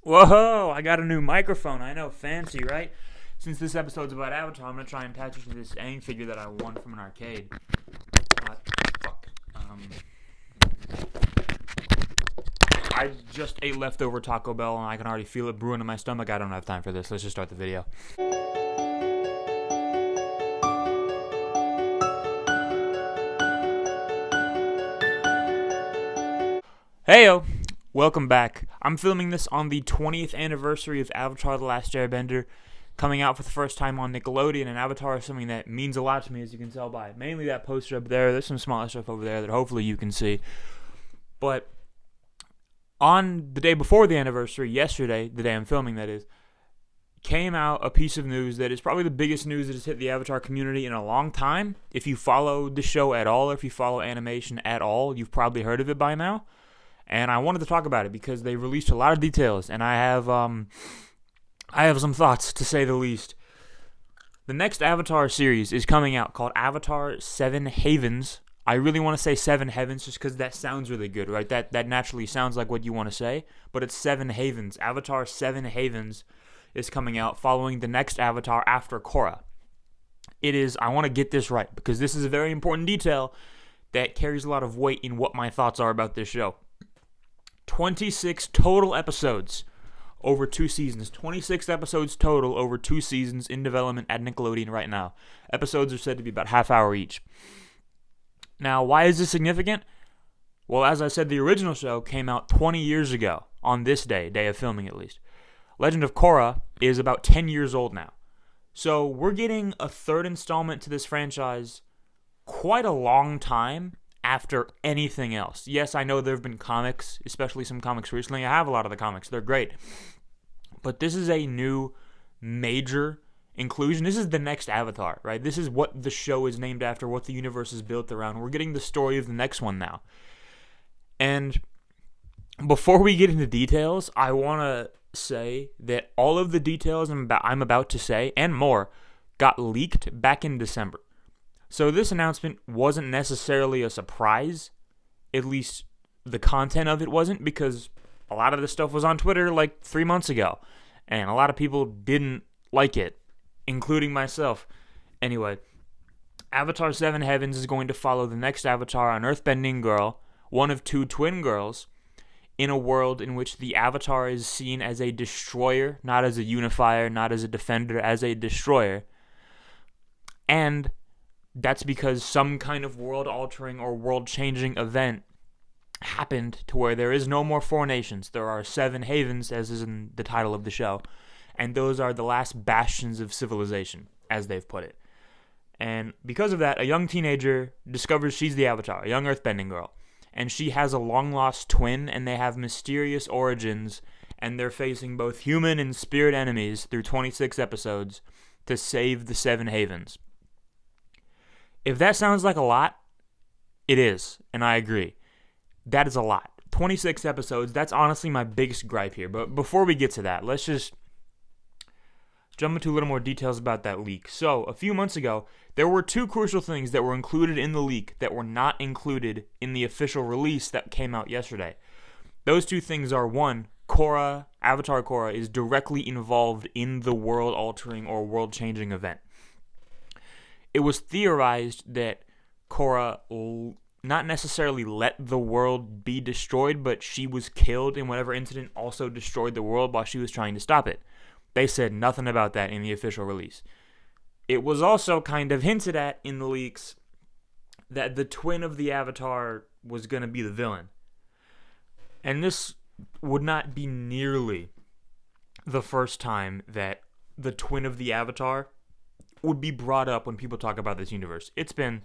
Whoa, I got a new microphone. I know, fancy, right? Since this episode's about Avatar, I'm going to try and attach it to this Aang figure that I won from an arcade. Fuck. I just ate leftover Taco Bell and I can already feel it brewing in my stomach. I don't have time for this. Let's just start the video. Heyo! Welcome back. I'm filming this on the 20th anniversary of Avatar The Last Airbender, coming out for the first time on Nickelodeon, and Avatar is something that means a lot to me, as you can tell by mainly that poster up there. There's some smaller stuff over there that hopefully you can see. But on the day before the anniversary, yesterday, the day I'm filming that is, came out a piece of news that is probably the biggest news that has hit the Avatar community in a long time. If you follow the show at all, or if you follow animation at all, you've probably heard of it by now. And I wanted to talk about it because they released a lot of details, and I have some thoughts, to say the least. The next Avatar series is coming out, called Avatar 7 Havens. I really want to say 7 Heavens just because that sounds really good, right? That naturally sounds like what you want to say, but it's 7 Havens. Avatar 7 Havens is coming out following the next Avatar after Korra. I want to get this right because this is a very important detail that carries a lot of weight in what my thoughts are about this show. 26 total episodes over 2 seasons. 26 episodes total over 2 seasons in development at Nickelodeon right now. Episodes are said to be about half hour each. Now, why is this significant? Well, as I said, the original show came out 20 years ago on this day of filming at least. Legend of Korra is about 10 years old now. So we're getting a third installment to this franchise quite a long time after anything else. Yes, I know there have been comics, especially some comics recently. I have a lot of the comics. They're great. But this is a new major inclusion. This is the next Avatar, right? This is what the show is named after, what the universe is built around. We're getting the story of the next one now. And before we get into details, I want to say that all of the details I'm about to say, and more, got leaked back in December. So this announcement wasn't necessarily a surprise, at least the content of it wasn't, because a lot of this stuff was on Twitter like 3 months ago, and a lot of people didn't like it, including myself. Anyway, Avatar 7 Heavens is going to follow the next Avatar, an earthbending girl, one of 2 twin girls, in a world in which the Avatar is seen as a destroyer, not as a unifier, not as a defender, as a destroyer. And that's because some kind of world-altering or world-changing event happened to where there is no more 4 nations. There are 7 havens, as is in the title of the show, and those are the last bastions of civilization, as they've put it. And because of that, a young teenager discovers she's the Avatar, a young earthbending girl, and she has a long-lost twin, and they have mysterious origins, and they're facing both human and spirit enemies through 26 episodes to save the 7 havens. If that sounds like a lot, it is, and I agree. That is a lot. 26 episodes, that's honestly my biggest gripe here. But before we get to that, let's just jump into a little more details about that leak. So, a few months ago, there were 2 crucial things that were included in the leak that were not included in the official release that came out yesterday. Those 2 things are, 1, Korra, Avatar Korra, is directly involved in the world-altering or world-changing event. It was theorized that Korra not necessarily let the world be destroyed, but she was killed in whatever incident also destroyed the world while she was trying to stop it. They said nothing about that in the official release. It was also kind of hinted at in the leaks that the twin of the Avatar was going to be the villain. And this would not be nearly the first time that the twin of the Avatar would be brought up when people talk about this universe. It's been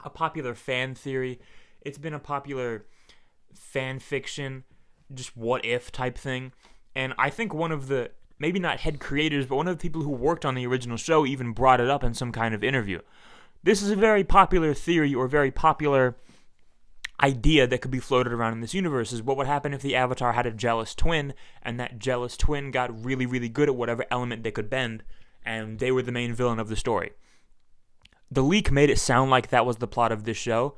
a popular fan theory. It's been a popular fan fiction, just what if type thing. And I think one of the, maybe not head creators, but one of the people who worked on the original show even brought it up in some kind of interview. This is a very popular theory or very popular idea that could be floated around in this universe, is what would happen if the Avatar had a jealous twin, and that jealous twin got really, really good at whatever element they could bend, and they were the main villain of the story. The leak made it sound like that was the plot of this show.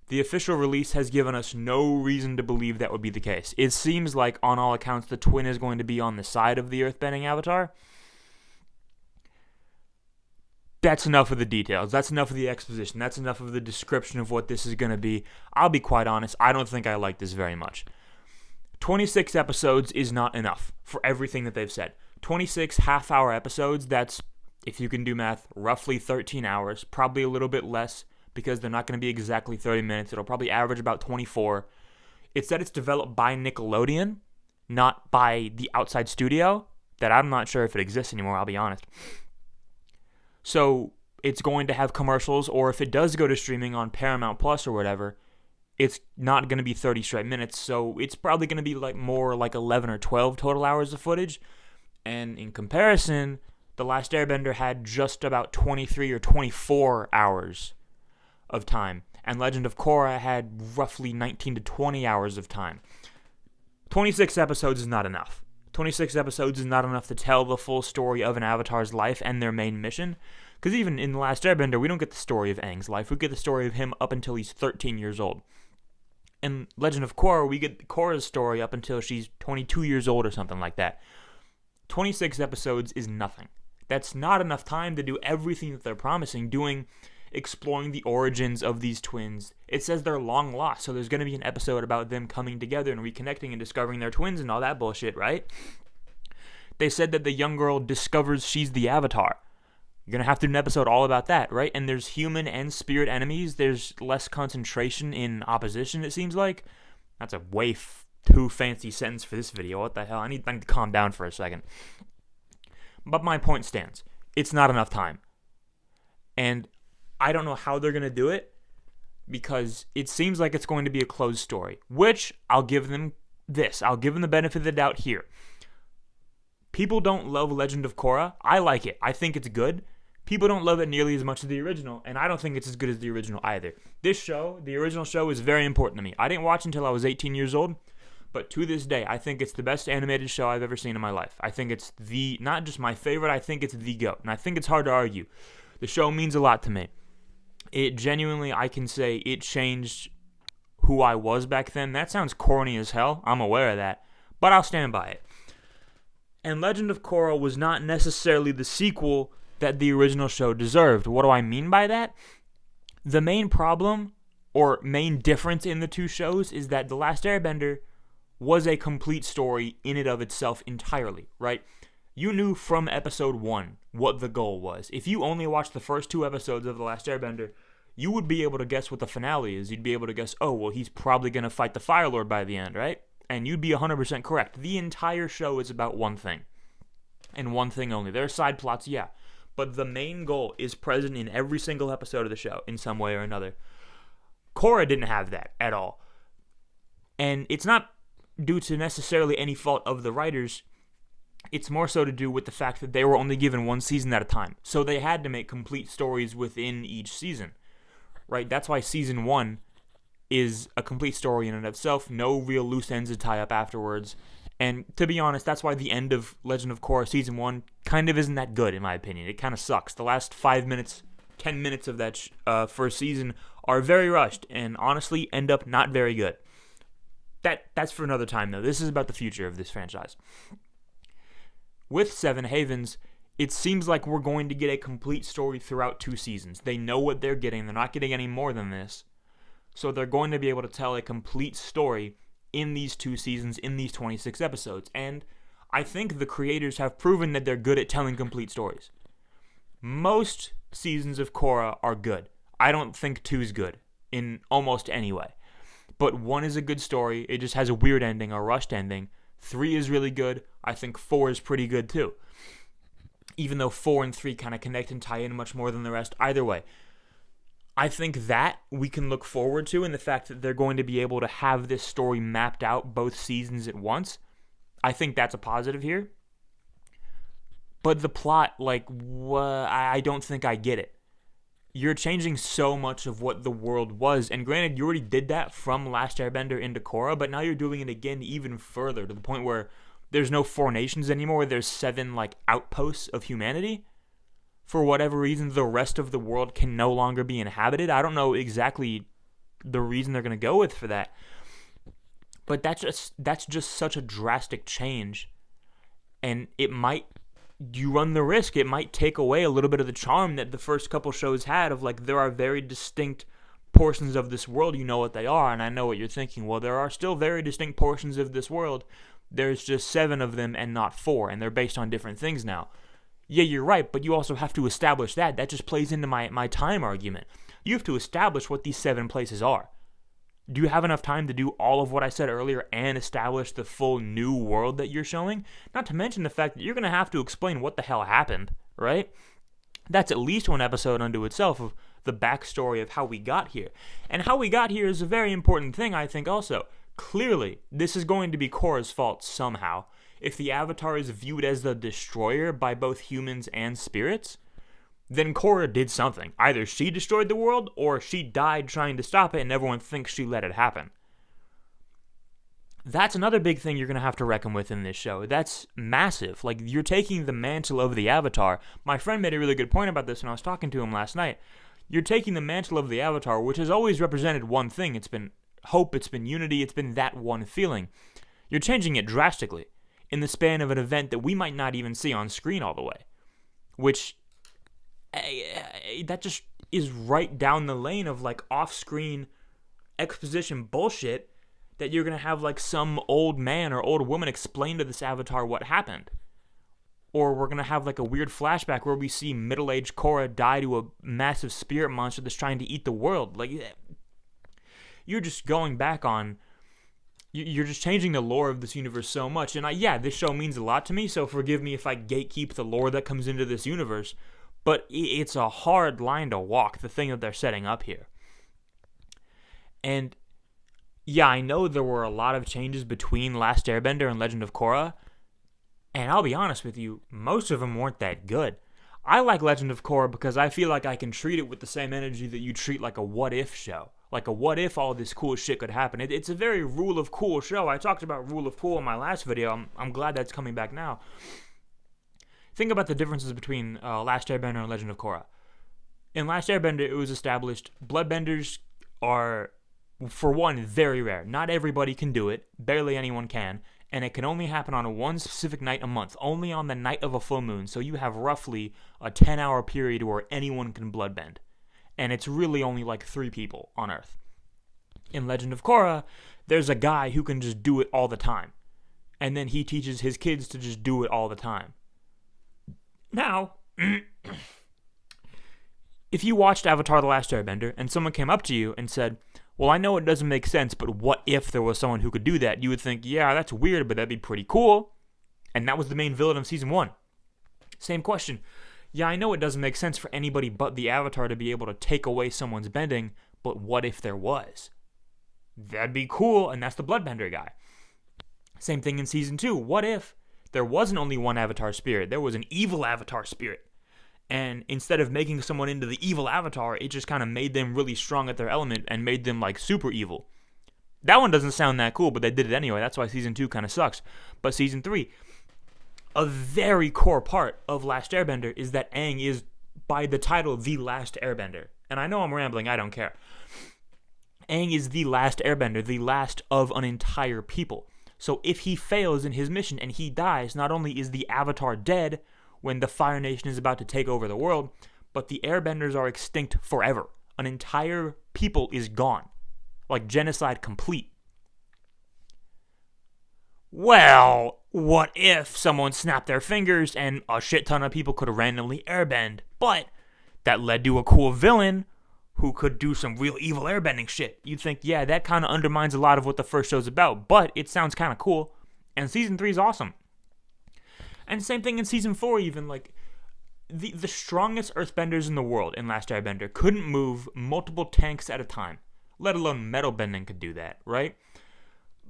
The official release has given us no reason to believe that would be the case. It seems like, on all accounts, the twin is going to be on the side of the earthbending avatar. That's enough of the details. That's enough of the exposition. That's enough of the description of what this is going to be. I'll be quite honest, I don't think I like this very much. 26 episodes is not enough for everything that they've said. 26 half-hour episodes, that's, if you can do math, roughly 13 hours, probably a little bit less because they're not going to be exactly 30 minutes. It'll probably average about 24. It said it's developed by Nickelodeon, not by the outside studio, that I'm not sure if it exists anymore, I'll be honest. So it's going to have commercials, or if it does go to streaming on Paramount Plus or whatever, it's not going to be 30 straight minutes, so it's probably going to be more like 11 or 12 total hours of footage. And in comparison, The Last Airbender had just about 23 or 24 hours of time, and Legend of Korra had roughly 19 to 20 hours of time. 26 episodes is not enough. 26 episodes is not enough to tell the full story of an Avatar's life and their main mission. Because even in The Last Airbender, we don't get the story of Aang's life. We get the story of him up until he's 13 years old. In Legend of Korra, we get Korra's story up until she's 22 years old or something like that. 26 episodes is nothing. That's not enough time to do everything that they're promising, exploring the origins of these twins. It says they're long lost, so there's going to be an episode about them coming together and reconnecting and discovering their twins and all that bullshit, right? They said that the young girl discovers she's the Avatar. You're going to have to do an episode all about that, right? And there's human and spirit enemies. There's less concentration in opposition, it seems like. That's a way too fancy sentence for this video. What the hell? I need to calm down for a second. But my point stands. It's not enough time. And I don't know how they're going to do it, because it seems like it's going to be a closed story, which I'll give them this. I'll give them the benefit of the doubt here. People don't love Legend of Korra. I like it. I think it's good. People don't love it nearly as much as the original, and I don't think it's as good as the original either. This show, the original show, is very important to me. I didn't watch until I was 18 years old, but to this day, I think it's the best animated show I've ever seen in my life. I think it's not just my favorite, I think it's the GOAT, and I think it's hard to argue. The show means a lot to me. It genuinely, I can say, it changed who I was back then. That sounds corny as hell. I'm aware of that, but I'll stand by it. And Legend of Korra was not necessarily the sequel that the original show deserved. What do I mean by that? The main problem, or main difference in the two shows, is that The Last Airbender was a complete story in and of itself entirely, right? You knew from episode 1 what the goal was. If you only watched the first 2 episodes of The Last Airbender, you would be able to guess what the finale is. You'd be able to guess, oh, well, he's probably going to fight the Fire Lord by the end, right? And you'd be 100% correct. The entire show is about one thing, and one thing only. There are side plots, yeah, but the main goal is present in every single episode of the show in some way or another. Korra didn't have that at all. And it's not due to necessarily any fault of the writers. It's more so to do with the fact that they were only given one season at a time. So they had to make complete stories within each season, right? That's why season 1 is a complete story in and of itself. No real loose ends to tie up afterwards. And to be honest, that's why the end of Legend of Korra season 1 kind of isn't that good, in my opinion. It kind of sucks. The last 5 minutes, 10 minutes of that first season are very rushed and honestly end up not very good. That's for another time, though. This is about the future of this franchise. With Seven Havens, it seems like we're going to get a complete story throughout 2 seasons. They know what they're getting. They're not getting any more than this. So they're going to be able to tell a complete story in these 2 seasons, in these 26 episodes. And I think the creators have proven that they're good at telling complete stories. Most seasons of Korra are good. I don't think 2 is good in almost any way. But 1 is a good story. It just has a weird ending, a rushed ending. 3 is really good. I think 4 is pretty good too. Even though 4 and 3 kind of connect and tie in much more than the rest. Either way, I think that we can look forward to, and the fact that they're going to be able to have this story mapped out both seasons at once, I think that's a positive here. But the plot, I don't think I get it. You're changing so much of what the world was, and granted, you already did that from Last Airbender into Korra, but now you're doing it again even further, to the point where there's no 4 nations anymore, there's 7, outposts of humanity. For whatever reason, the rest of the world can no longer be inhabited. I don't know exactly the reason they're going to go with for that. But that's just such a drastic change, and you run the risk it might take away a little bit of the charm that the first couple shows had of like, there are very distinct portions of this world, you know what they are. And I know what you're thinking, well, there are still very distinct portions of this world, there's just 7 of them and not 4, and they're based on different things now. Yeah, you're right, but you also have to establish that just plays into my time argument. You have to establish what these 7 places are. Do you have enough time to do all of what I said earlier and establish the full new world that you're showing? Not to mention the fact that you're going to have to explain what the hell happened, right? That's at least one episode unto itself of the backstory of how we got here. And how we got here is a very important thing, I think, also. Clearly, this is going to be Korra's fault somehow. If the Avatar is viewed as the destroyer by both humans and spirits, then Korra did something. Either she destroyed the world, or she died trying to stop it and everyone thinks she let it happen. That's another big thing you're going to have to reckon with in this show. That's massive. Like, you're taking the mantle of the Avatar. My friend made a really good point about this when I was talking to him last night. You're taking the mantle of the Avatar, which has always represented one thing. It's been hope, it's been unity, it's been that one feeling. You're changing it drastically in the span of an event that we might not even see on screen all the way. Which, that just is right down the lane of like off-screen exposition bullshit that you're going to have like some old man or old woman explain to this Avatar what happened. Or we're going to have like a weird flashback where we see middle-aged Korra die to a massive spirit monster that's trying to eat the world. Like, you're just going back on, you're just changing the lore of this universe so much. And this show means a lot to me, so forgive me if I gatekeep the lore that comes into this universe. But it's a hard line to walk, the thing that they're setting up here. And yeah, I know there were a lot of changes between Last Airbender and Legend of Korra. And I'll be honest with you, most of them weren't that good. I like Legend of Korra because I feel like I can treat it with the same energy that you treat like a what-if show. Like a what if all this cool shit could happen. It's a very rule of cool show. I talked about rule of cool in my last video. I'm glad that's coming back now. Think about the differences between Last Airbender and Legend of Korra. In Last Airbender, it was established bloodbenders are, for one, very rare. Not everybody can do it. Barely anyone can. And it can only happen on one specific night a month. Only on the night of a full moon. So you have roughly a 10-hour period where anyone can bloodbend. And it's really only like 3 people on Earth. In Legend of Korra, there's a guy who can just do it all the time. And then he teaches his kids to just do it all the time. Now, if you watched Avatar The Last Airbender and someone came up to you and said, well, I know it doesn't make sense, but what if there was someone who could do that? You would think, yeah, that's weird, but that'd be pretty cool. And that was the main villain of Season 1. Same question. Yeah, I know it doesn't make sense for anybody but the Avatar to be able to take away someone's bending, but what if there was? That'd be cool, and that's the Bloodbender guy. Same thing in Season 2. What if there wasn't only one Avatar spirit, there was an evil Avatar spirit? And instead of making someone into the evil Avatar, it just kind of made them really strong at their element and made them like super evil. That one doesn't sound that cool, but they did it anyway. That's why Season 2 kind of sucks. But Season 3, a very core part of Last Airbender is that Aang is, by the title, the Last Airbender. And I know I'm rambling, I don't care. Aang is the last Airbender, the last of an entire people. So if he fails in his mission and he dies, not only is the Avatar dead when the Fire Nation is about to take over the world, but the Airbenders are extinct forever. An entire people is gone. Like genocide complete. Well, what if someone snapped their fingers and a shit ton of people could randomly airbend, but that led to a cool villain who could do some real evil airbending shit? You'd think, yeah, that kind of undermines a lot of what the first show's about, but it sounds kind of cool, and Season 3 is awesome. And same thing in Season 4 even, like, the strongest earthbenders in the world in Last Airbender couldn't move multiple tanks at a time, let alone metal bending could do that, right?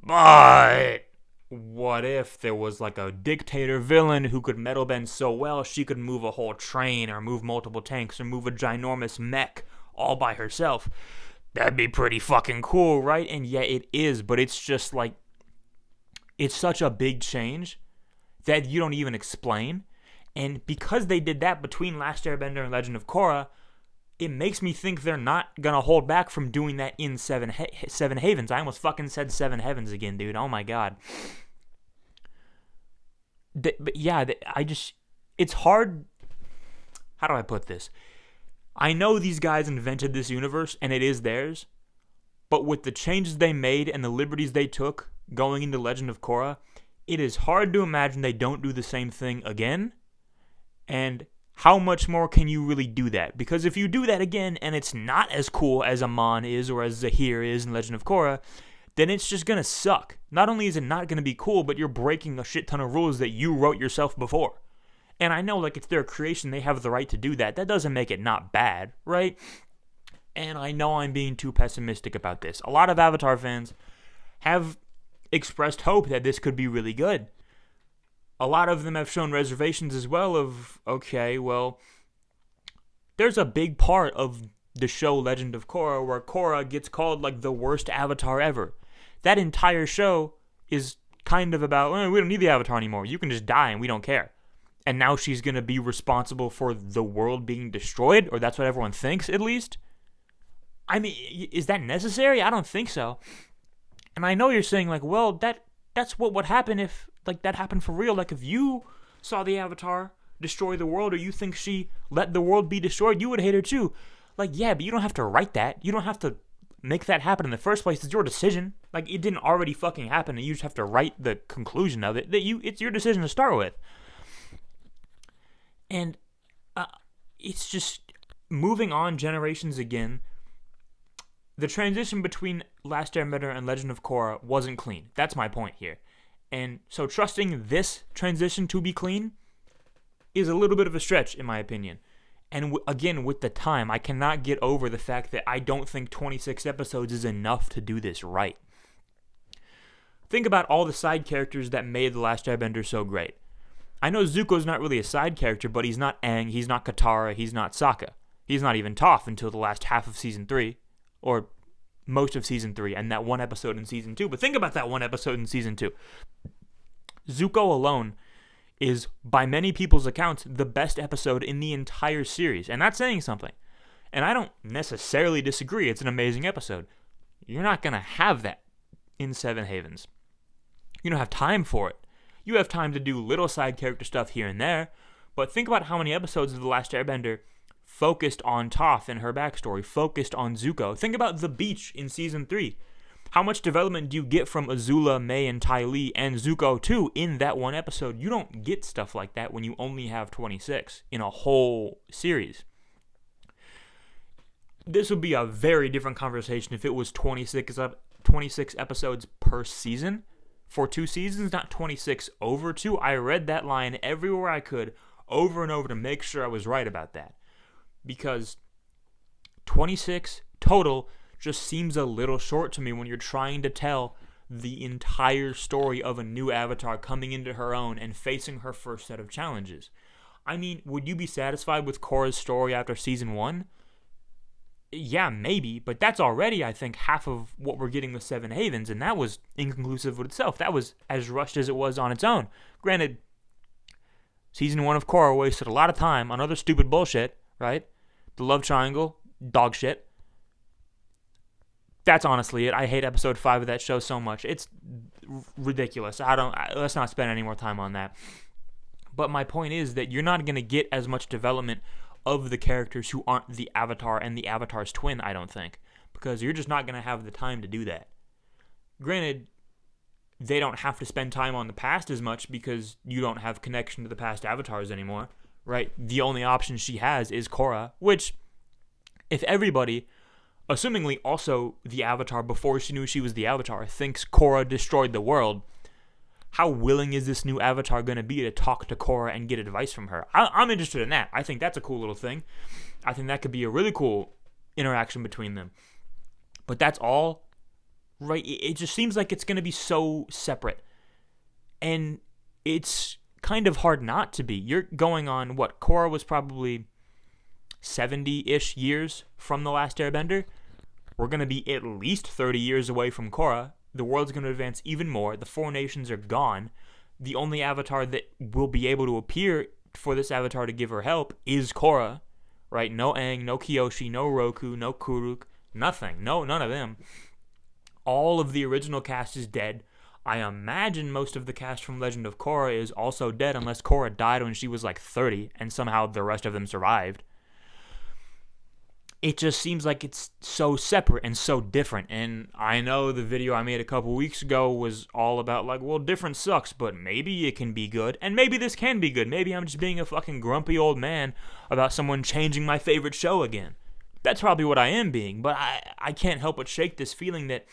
But what if there was like a dictator villain who could metal bend so well she could move a whole train or move multiple tanks or move a ginormous mech all by herself? That'd be pretty fucking cool, right? And yeah, it is, but it's just like, it's such a big change that you don't even explain. And because they did that between Last Airbender and Legend of Korra, it makes me think they're not going to hold back from doing that in Seven Havens. I almost fucking said Seven Heavens again, dude. Oh my god. But yeah, it's hard. How do I put this? I know these guys invented this universe and it is theirs, but with the changes they made and the liberties they took going into Legend of Korra, it is hard to imagine they don't do the same thing again. And how much more can you really do that? Because if you do that again and it's not as cool as Amon is or as Zahir is in Legend of Korra, then it's just going to suck. Not only is it not going to be cool, but you're breaking a shit ton of rules that you wrote yourself before. And I know, like, it's their creation, they have the right to do that. That doesn't make it not bad, right? And I know I'm being too pessimistic about this. A lot of Avatar fans have expressed hope that this could be really good. A lot of them have shown reservations as well of, okay, well, there's a big part of the show Legend of Korra where Korra gets called, like, the worst Avatar ever. That entire show is kind of about, we don't need the Avatar anymore. You can just die and we don't care. And now she's going to be responsible for the world being destroyed, or that's what everyone thinks, at least. I mean, is that necessary? I don't think so. And I know you're saying, like, well, that's what would happen if, like, that happened for real. Like, if you saw the Avatar destroy the world, or you think she let the world be destroyed, you would hate her too. Like, yeah, but you don't have to write that. You don't have to make that happen in the first place. It's your decision. Like, it didn't already fucking happen, and you just have to write the conclusion of it. It's your decision to start with. And it's just moving on generations again. The transition between Last Airbender and Legend of Korra wasn't clean. That's my point here. And so trusting this transition to be clean is a little bit of a stretch, in my opinion. And again, with the time, I cannot get over the fact that I don't think 26 episodes is enough to do this right. Think about all the side characters that made The Last Airbender so great. I know Zuko's not really a side character, but he's not Aang, he's not Katara, he's not Sokka. He's not even Toph until the last half of Season 3, or most of Season 3, and that one episode in Season 2. But think about that one episode in Season 2. Zuko alone is, by many people's accounts, the best episode in the entire series, and that's saying something. And I don't necessarily disagree, it's an amazing episode. You're not going to have that in Seven Havens. You don't have time for it. You have time to do little side character stuff here and there, but think about how many episodes of The Last Airbender focused on Toph and her backstory, focused on Zuko. Think about the beach in Season 3. How much development do you get from Azula, Mai, and Ty Lee, and Zuko too in that one episode? You don't get stuff like that when you only have 26 in a whole series. This would be a very different conversation if it was 26 episodes per season. For 2 seasons, not 26 over 2. I read that line everywhere I could, over and over, to make sure I was right about that. Because 26 total just seems a little short to me when you're trying to tell the entire story of a new Avatar coming into her own and facing her first set of challenges. I mean, would you be satisfied with Korra's story after Season 1? Yeah, maybe, but that's already, I think, half of what we're getting with Seven Havens, and that was inconclusive with itself. That was as rushed as it was on its own. Granted, Season 1 of Korra wasted a lot of time on other stupid bullshit, right? The love triangle, dog shit. That's honestly it. I hate episode 5 of that show so much. It's ridiculous. Let's not spend any more time on that. But my point is that you're not going to get as much development of the characters who aren't the Avatar and the Avatar's twin, I don't think. Because you're just not going to have the time to do that. Granted, they don't have to spend time on the past as much because you don't have connection to the past Avatars anymore, right? The only option she has is Korra, which, if everybody, assumingly also the Avatar before she knew she was the Avatar, thinks Korra destroyed the world, how willing is this new Avatar going to be to talk to Korra and get advice from her? I'm interested in that. I think that's a cool little thing. I think that could be a really cool interaction between them. But that's all, right? It just seems like it's going to be so separate. And it's kind of hard not to be. You're going on, what, Korra was probably 70-ish years from The Last Airbender. We're going to be at least 30 years away from Korra. The world's going to advance even more. The 4 nations are gone. The only Avatar that will be able to appear for this Avatar to give her help is Korra, right? No Aang, no Kyoshi, no Roku, no Kuruk, nothing. No, none of them. All of the original cast is dead. I imagine most of the cast from Legend of Korra is also dead, unless Korra died when she was like 30 and somehow the rest of them survived. It just seems like it's so separate and so different. And I know the video I made a couple weeks ago was all about like, well, different sucks, but maybe it can be good. And maybe this can be good. Maybe I'm just being a fucking grumpy old man about someone changing my favorite show again. That's probably what I am being, but I can't help but shake this feeling that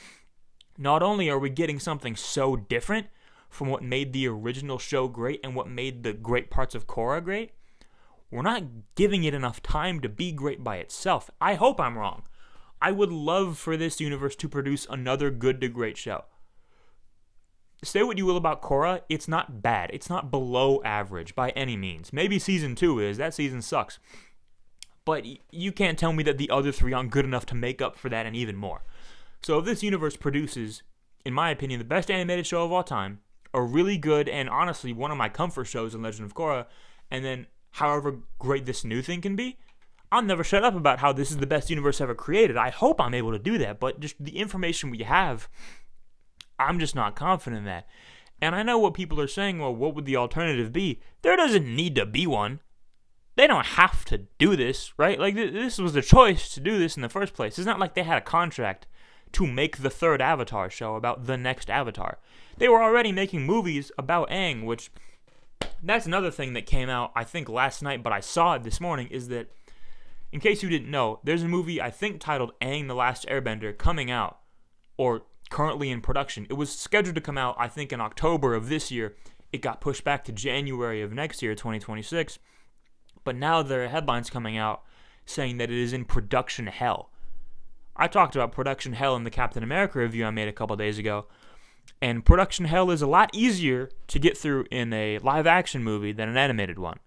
not only are we getting something so different from what made the original show great and what made the great parts of Korra great, we're not giving it enough time to be great by itself. I hope I'm wrong. I would love for this universe to produce another good to great show. Say what you will about Korra, it's not bad. It's not below average by any means. Maybe season 2 is. That season sucks. But you can't tell me that the other 3 aren't good enough to make up for that and even more. So if this universe produces, in my opinion, the best animated show of all time, a really good and honestly one of my comfort shows in Legend of Korra, and then however great this new thing can be, I'll never shut up about how this is the best universe ever created. I hope I'm able to do that, but just the information we have, I'm just not confident in that. And I know what people are saying, well, what would the alternative be? There doesn't need to be one. They don't have to do this, right? Like, this was the choice to do this in the first place. It's not like they had a contract to make the third Avatar show about the next Avatar. They were already making movies about Aang, which, that's another thing that came out, I think, last night, but I saw it this morning, is that, in case you didn't know, there's a movie, I think, titled Aang the Last Airbender coming out, or currently in production. It was scheduled to come out, I think, in October of this year. It got pushed back to January of next year, 2026. But now there are headlines coming out saying that it is in production hell. I talked about production hell in the Captain America review I made a couple days ago. And production hell is a lot easier to get through in a live-action movie than an animated one.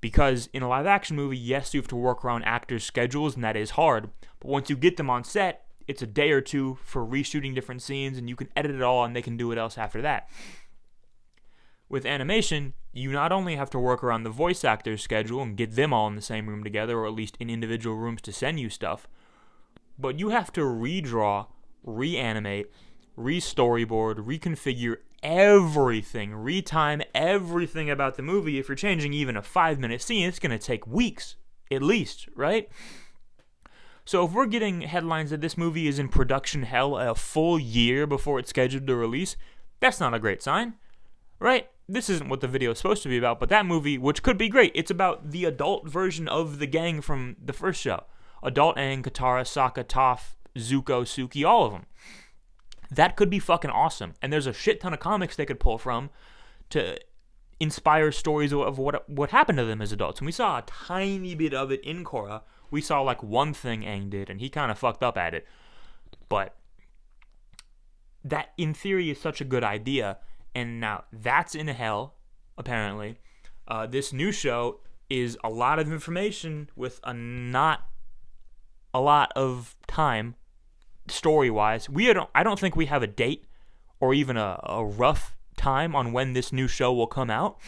Because in a live-action movie, yes, you have to work around actors' schedules, and that is hard. But once you get them on set, it's a day or two for reshooting different scenes, and you can edit it all, and they can do it else after that. With animation, you not only have to work around the voice actors' schedule and get them all in the same room together, or at least in individual rooms to send you stuff, but you have to redraw, reanimate, re-storyboard, reconfigure everything, retime everything about the movie. If you're changing even a 5-minute scene, it's going to take weeks, at least, right? So if we're getting headlines that this movie is in production hell a full year before it's scheduled to release, that's not a great sign, right? This isn't what the video is supposed to be about, but that movie, which could be great, it's about the adult version of the gang from the first show. Adult Aang, Katara, Sokka, Toph, Zuko, Suki, all of them. That could be fucking awesome. And there's a shit ton of comics they could pull from to inspire stories of what happened to them as adults. And we saw a tiny bit of it in Korra. We saw like one thing Aang did, and he kind of fucked up at it. But that, in theory, is such a good idea. And now that's in hell, apparently. This new show is a lot of information with not a lot of time, story-wise. I don't think we have a date or even a rough time on when this new show will come out.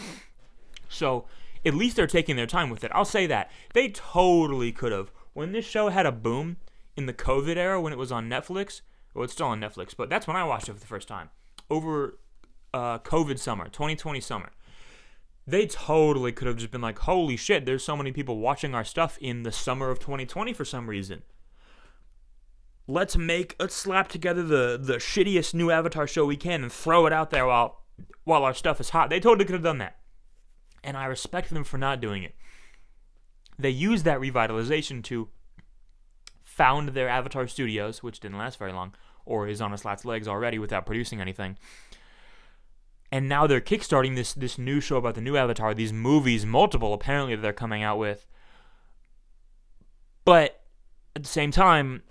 So at least they're taking their time with it. I'll say that. They totally could have. When this show had a boom in the COVID era, when it was on Netflix, well, it's still on Netflix, but that's when I watched it for the first time. Over COVID summer, 2020 summer. They totally could have just been like, holy shit, there's so many people watching our stuff in the summer of 2020 for some reason. Let's slap together the shittiest new Avatar show we can and throw it out there while our stuff is hot. They totally could have done that. And I respect them for not doing it. They used that revitalization to found their Avatar Studios, which didn't last very long, or is on its last legs already without producing anything. And now they're kickstarting this new show about the new Avatar, these movies, multiple apparently, that they're coming out with. But at the same time,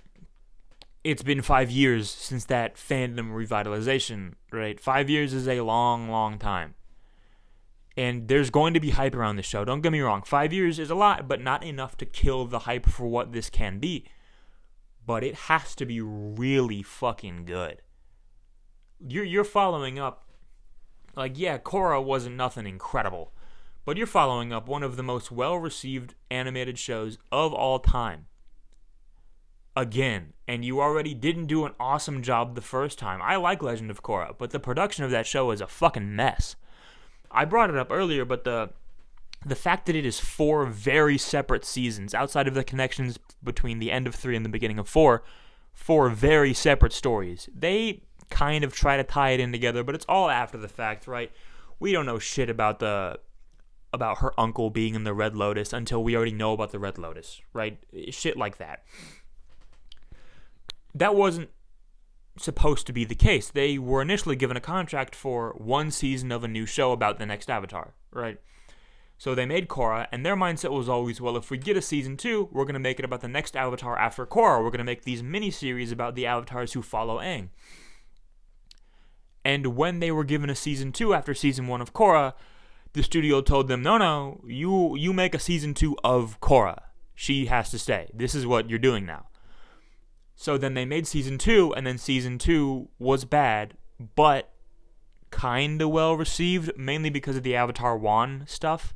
it's been 5 years since that fandom revitalization, right? 5 years is a long, long time. And there's going to be hype around this show. Don't get me wrong. 5 years is a lot, but not enough to kill the hype for what this can be. But it has to be really fucking good. You're following up. Like, yeah, Korra wasn't nothing incredible. But you're following up one of the most well-received animated shows of all time. Again, and you already didn't do an awesome job the first time. I like Legend of Korra, but the production of that show is a fucking mess. I brought it up earlier, but the fact that it is 4 very separate seasons, outside of the connections between the end of 3 and the beginning of 4 very separate stories. They kind of try to tie it in together, but it's all after the fact, right? We don't know shit about her uncle being in the Red Lotus until we already know about the Red Lotus, right? Shit like that. That wasn't supposed to be the case. They were initially given a contract for 1 season of a new show about the next Avatar, right? So they made Korra, and their mindset was always, well, if we get a season 2, we're going to make it about the next Avatar after Korra. We're going to make these mini-series about the Avatars who follow Aang. And when they were given a season 2 after season 1 of Korra, the studio told them, no, you make a season 2 of Korra. She has to stay. This is what you're doing now. So then they made season 2, and then season 2 was bad, but kind of well received, mainly because of the Avatar Wan stuff.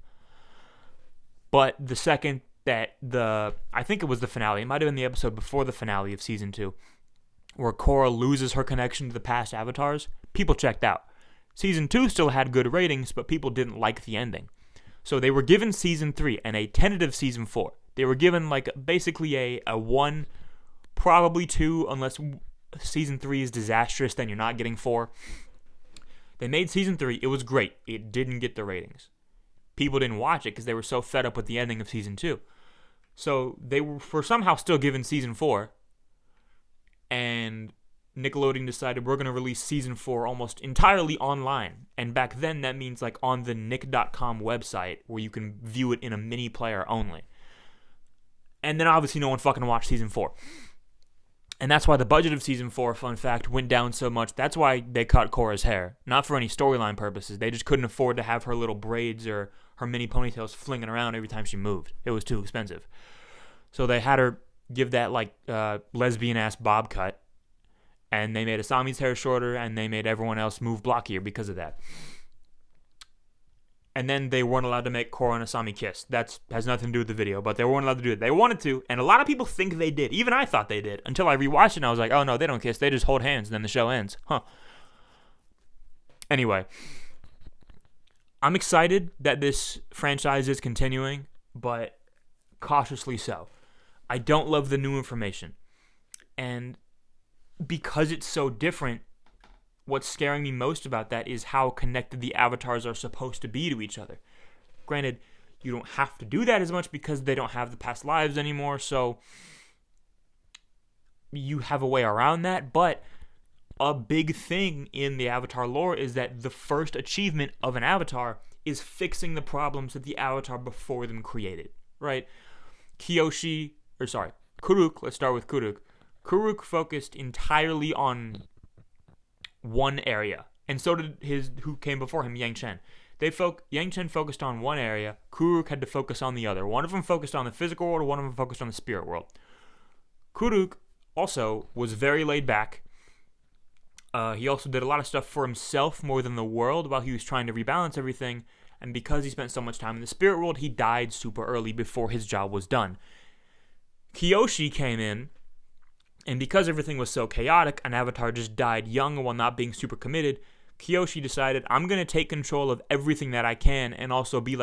But the second that I think it was the finale, it might have been the episode before the finale of season 2, where Korra loses her connection to the past Avatars, people checked out. Season 2 still had good ratings, but people didn't like the ending. So they were given season 3 and a tentative season 4. They were given basically a 1, probably 2, unless season 3 is disastrous, then you're not getting 4. They made season 3. It was great. It didn't get the ratings. People didn't watch it because they were so fed up with the ending of season 2. So they were somehow still given season 4. And Nickelodeon decided we're going to release season 4 almost entirely online. And back then that means on the Nick.com website where you can view it in a mini player only. And then obviously no one fucking watched season 4. And that's why the budget of season 4, fun fact, went down so much. That's why they cut Korra's hair. Not for any storyline purposes. They just couldn't afford to have her little braids or her mini ponytails flinging around every time she moved. It was too expensive. So they had her give that lesbian-ass bob cut. And they made Asami's hair shorter, and they made everyone else move blockier because of that. And then they weren't allowed to make Korra and Asami kiss. That has nothing to do with the video, but they weren't allowed to do it. They wanted to, and a lot of people think they did. Even I thought they did, until I rewatched it and I was like, oh no, they don't kiss. They just hold hands, and then the show ends. Huh. Anyway, I'm excited that this franchise is continuing, but cautiously so. I don't love the new information. And because it's so different, what's scaring me most about that is how connected the avatars are supposed to be to each other. Granted, you don't have to do that as much because they don't have the past lives anymore, so you have a way around that, but a big thing in the Avatar lore is that the first achievement of an Avatar is fixing the problems that the Avatar before them created, right? Kuruk, let's start with Kuruk. Kuruk focused entirely on one area, and so did who came before him, Yang Chen. Yang Chen focused on one area, Kuruk had to focus on the other. One of them focused on the physical world, one of them focused on the spirit world. Kuruk also was very laid back. He also did a lot of stuff for himself more than the world while he was trying to rebalance everything, and because he spent so much time in the spirit world, he died super early before his job was done. Kyoshi came in, and because everything was so chaotic, an Avatar just died young while not being super committed. Kyoshi decided, I'm going to take control of everything that I can and also be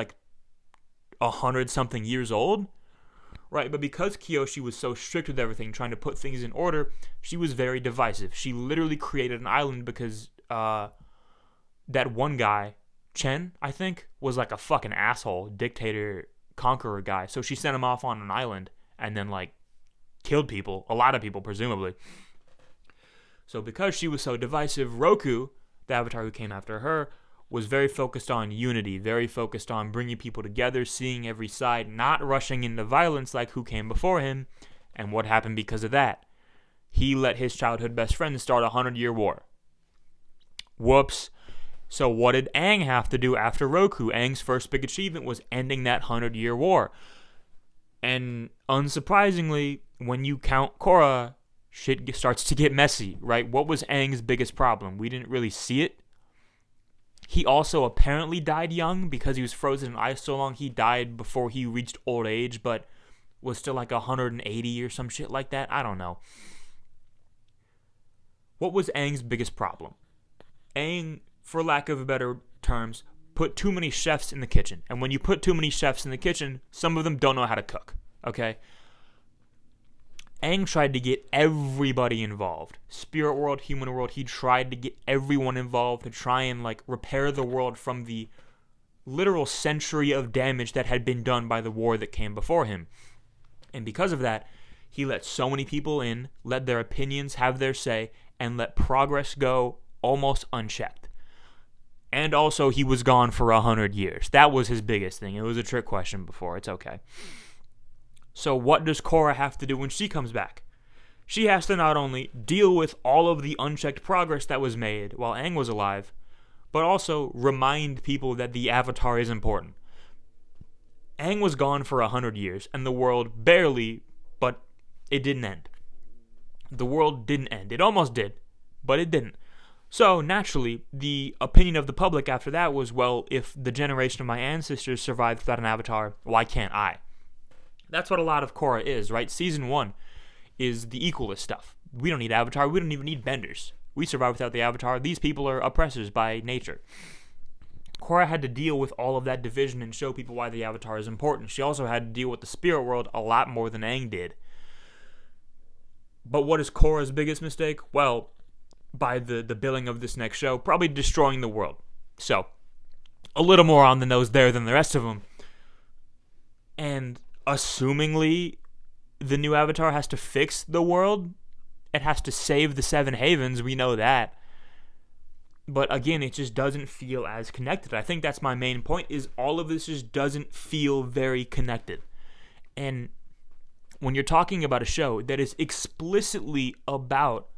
100-something years old. Right, but because Kyoshi was so strict with everything, trying to put things in order, she was very divisive. She literally created an island because that one guy, Chen, I think, was a fucking asshole, dictator, conqueror guy. So she sent him off on an island and then killed people, a lot of people presumably. So because she was so divisive, Roku, the Avatar who came after her, was very focused on unity, very focused on bringing people together, seeing every side, not rushing into violence like who came before him. And what happened because of that? He let his childhood best friend start a 100-year war. Whoops. So what did Aang have to do after Roku? Aang's first big achievement was ending that 100-year war. And unsurprisingly, when you count Korra, shit starts to get messy, right? What was Aang's biggest problem? We didn't really see it. He also apparently died young because he was frozen in ice so long. He died before he reached old age, but was still like 180 or some shit like that. I don't know. What was Aang's biggest problem? Aang, for lack of better terms, put too many chefs in the kitchen. And when you put too many chefs in the kitchen, some of them don't know how to cook. Okay? Aang tried to get everybody involved. Spirit world, human world, he tried to get everyone involved to try and repair the world from the literal century of damage that had been done by the war that came before him. And because of that, he let so many people in, let their opinions have their say, and let progress go almost unchecked. And also, he was gone for 100 years. That was his biggest thing. It was a trick question before. It's okay. So what does Korra have to do when she comes back? She has to not only deal with all of the unchecked progress that was made while Aang was alive, but also remind people that the Avatar is important. Aang was gone for 100 years, and the world barely, but it didn't end. The world didn't end. It almost did, but it didn't. So, naturally, the opinion of the public after that was, well, if the generation of my ancestors survived without an Avatar, why can't I? That's what a lot of Korra is, right? Season 1 is the equalist stuff. We don't need Avatar. We don't even need benders. We survive without the Avatar. These people are oppressors by nature. Korra had to deal with all of that division and show people why the Avatar is important. She also had to deal with the spirit world a lot more than Aang did. But what is Korra's biggest mistake? Well, by the billing of this next show, probably destroying the world. So, a little more on the nose there than the rest of them. And assumingly, the new Avatar has to fix the world. It has to save the Seven Havens. We know that. But again, it just doesn't feel as connected. I think that's my main point, is all of this just doesn't feel very connected. And when you're talking about a show that is explicitly about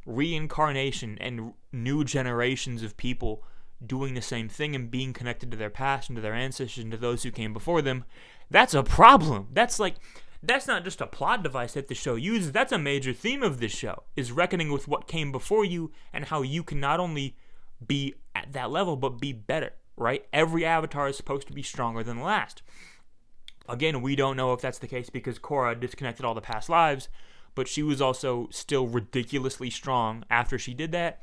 reincarnation and new generations of people doing the same thing and being connected to their past and to their ancestors and to those who came before them, that's a problem. That's not just a plot device that the show uses. That's a major theme of this show, is reckoning with what came before you and how you can not only be at that level, but be better, right? Every Avatar is supposed to be stronger than the last. Again, we don't know if that's the case because Korra disconnected all the past lives, but she was also still ridiculously strong after she did that.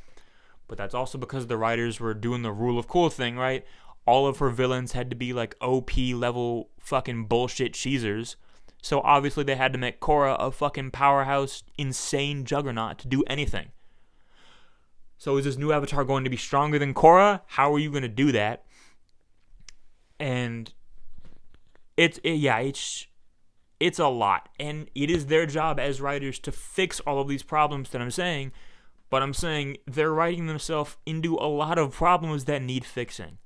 But that's also because the writers were doing the rule of cool thing, right? All of her villains had to be OP level fucking bullshit cheesers. So obviously they had to make Korra a fucking powerhouse, insane juggernaut to do anything. So is this new Avatar going to be stronger than Korra? How are you going to do that? And it's a lot. And it is their job as writers to fix all of these problems that I'm saying. But I'm saying they're writing themselves into a lot of problems that need fixing.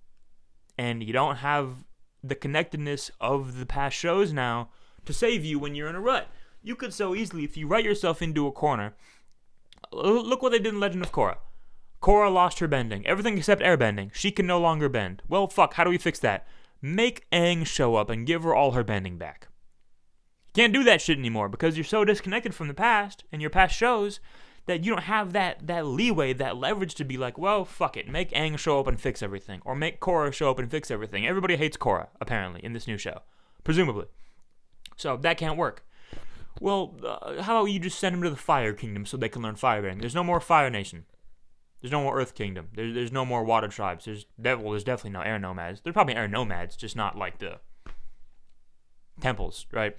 And you don't have the connectedness of the past shows now to save you when you're in a rut. You could so easily, if you write yourself into a corner, look what they did in Legend of Korra. Korra lost her bending. Everything except airbending. She can no longer bend. Well, fuck, how do we fix that? Make Aang show up and give her all her bending back. You can't do that shit anymore because you're so disconnected from the past and your past shows that you don't have that leeway, that leverage to be like, well, fuck it. Make Aang show up and fix everything. Or make Korra show up and fix everything. Everybody hates Korra, apparently, in this new show. Presumably. So that can't work. Well, how about you just send them to the Fire Kingdom so they can learn firebending? There's no more Fire Nation. There's no more Earth Kingdom. There's no more Water Tribes. There's definitely no Air Nomads. There's probably Air Nomads, just not like the temples, right?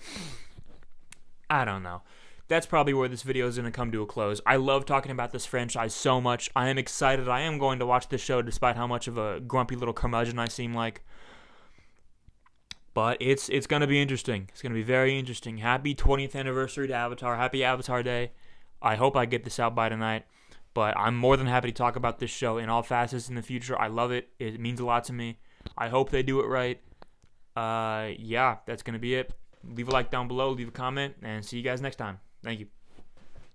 I don't know. That's probably where this video is going to come to a close. I love talking about this franchise so much. I am excited. I am going to watch this show despite how much of a grumpy little curmudgeon I seem like. But it's going to be interesting. It's going to be very interesting. Happy 20th anniversary to Avatar. Happy Avatar Day. I hope I get this out by tonight. But I'm more than happy to talk about this show in all facets in the future. I love it. It means a lot to me. I hope they do it right. Yeah, that's going to be it. Leave a like down below. Leave a comment. And see you guys next time. Thank you.